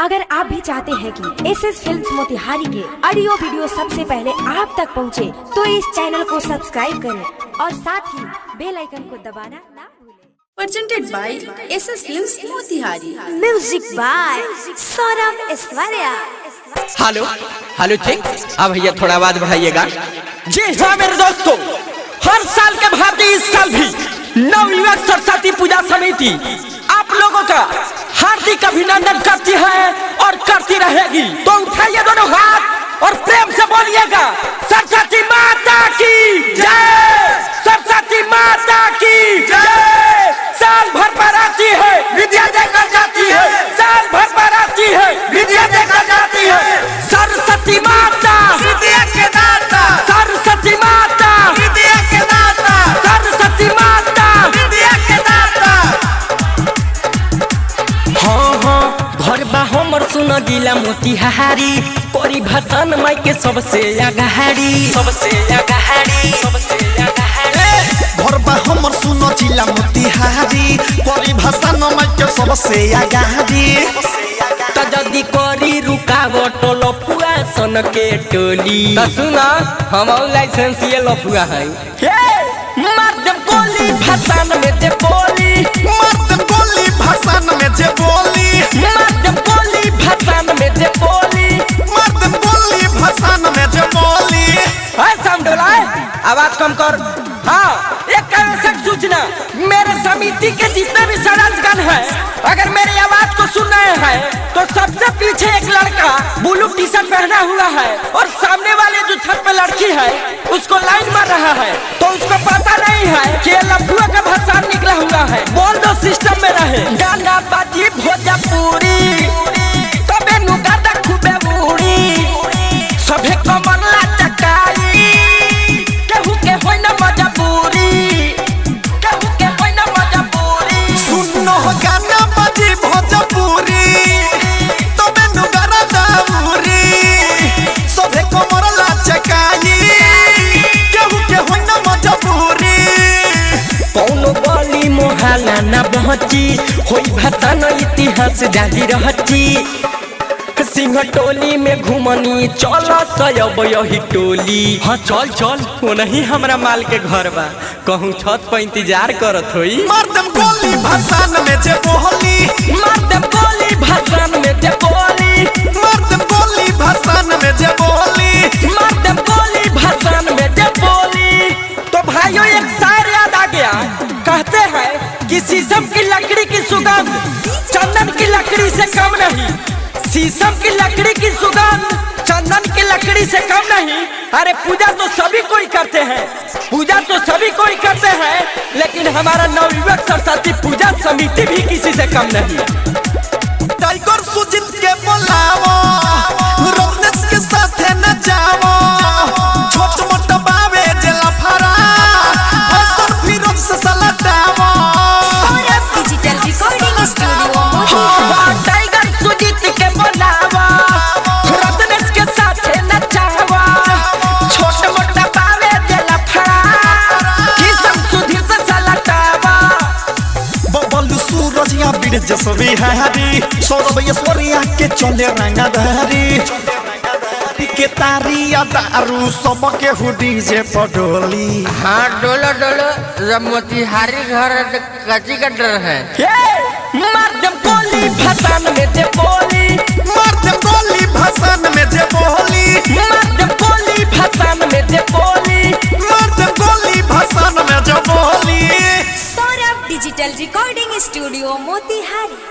अगर आप भी चाहते हैं कि एसएस फिल्म्स मोतिहारी के ऑडियो वीडियो सबसे पहले आप तक पहुंचे, तो इस चैनल को सब्सक्राइब करें और साथ ही बेल आइकन को दबाना ना भूलें। Presented by SS Films Motihari. Music by Saurabh Aishwarya. Hello hello ठीक। अब भैया थोड़ा आवाज बढ़ाइएगा। जी हाँ मेरे दोस्तों, हर साल के भांति इस साल भी नवयुवक सरस्वती पूजा समिति आप लोगों का हार्दिक अभिनंदन करती है और करती रहेगी। तो उठाइए दोनों हाथ और प्रेम से बोलिएगा सरस्वती माता की जय, सरस्वती माता की जय। साल भर पर आती है विद्या देकर जाती है, साल भर पर आती है विद्या देकर जाती है। सरस्वती माता विद्या के दाता, सरस्वती माता विद्या के दाता, सरस्वती माता विद्या के दाता। हाँ हाँ घर बा हमर सुन गिला मोतिहारी, कोरी भाषण माई के सबसे आगाड़ी, सबसे आगाड़ी, सबसे आगाड़ी। घर बा हमर सुनो जिला मोतिहारी, कोरी भाषण माई के सबसे आगाड़ी। त जदी करी रुकावट लफुआ सन के टोली, त सुना हम लाइसेंस ये लफुआ है। माध्यम गोली भाषण में जे बोली, मर्द बोली भाषण में जे बोली, माध्यम गोली भाषण में जे बोली, मर्द बोली भाषण में जे बोली। है समझोला, आवाज कम कर। हाँ एक आवश्यक सूचना, मेरे समिति के जितने भी सदस्यगण हैं, अगर मेरी आवाज को सुन रहे हैं तो सबसे पीछे एक लड़का ब्लू टी शर्ट पहना हुआ है और सामने वाले जो छत पे लड़की है उसको लाइन मार रहा है, तो उसको पता नहीं है कि लफुआ का भाषण निकला हुआ है। बोल दो सिस्टम में रहे गाना बाजी भोजपुरी, तबे नुगादा खूबे बूढ़ी, सभे कमला चटाई, केहू के होई ना मजबूरी, केहू के होई ना मजबूरी। सुनो गाना बाजी भोजपुरी, तबे नुगारा दाऊरी, सबे कमर लाचकाई, केहू के होई ना मजबूरी। कौनो गली मोहल्ला ना बहची, होई भाषण इतिहास जारी रहची। सिंह टोली में घुमनी चल सयब यही टोली। हाँ चल चल, वो नहीं हमरा माल के घर बा, कहूँ छत पर इंतजार करत होई। मर्दम गोली भाषण में जे बोली, मर्दम गोली भाषण में जे बोली, मर्दम गोली भाषण में जे बोली। मर्दम गोली भाषण में जे बोली। तो भाइयों एक शायर याद आ गया, कहते हैं कि शीशम की लकड़ी की सुगंध चंदन की लकड़ी से कम नहीं, शीशम की लकड़ी की सुगंध चंदन की लकड़ी से कम नहीं। अरे पूजा तो सभी कोई करते हैं, पूजा तो सभी कोई करते हैं, लेकिन हमारा नवयुवक सरस्वती पूजा समिति भी किसी से कम नहीं। टाइगर सुजीत के बोलावो, रोनेस के साथ न जावो, छोट मोट बावे जेला फरा, हसन फिरोज से सलटावो। Saurabh digital recording studio Motihari. Tiger Sujit के बोलावा, रोनेस के साथ न जावो, छोट मोट बावे जेला फरा, किसम सुधीर से सलटावा। बबलू सूरज या बीर जसवी हारी, सौरभ ऐश्वर्या के चले रंगधारी, के तारिया दारू सबके हुडी जे पडोली। हाँ डोलो डोलो, जब मोतिहारी घर कच्ची का डर है। मर्दम गोली भाषण में जे बोली, मर्दम गोली भाषण में जे बोली, मर्दम गोली भाषण में जे बोली, मर्दम गोली भाषण में जे बोली। Saurabh digital recording studio Motihari.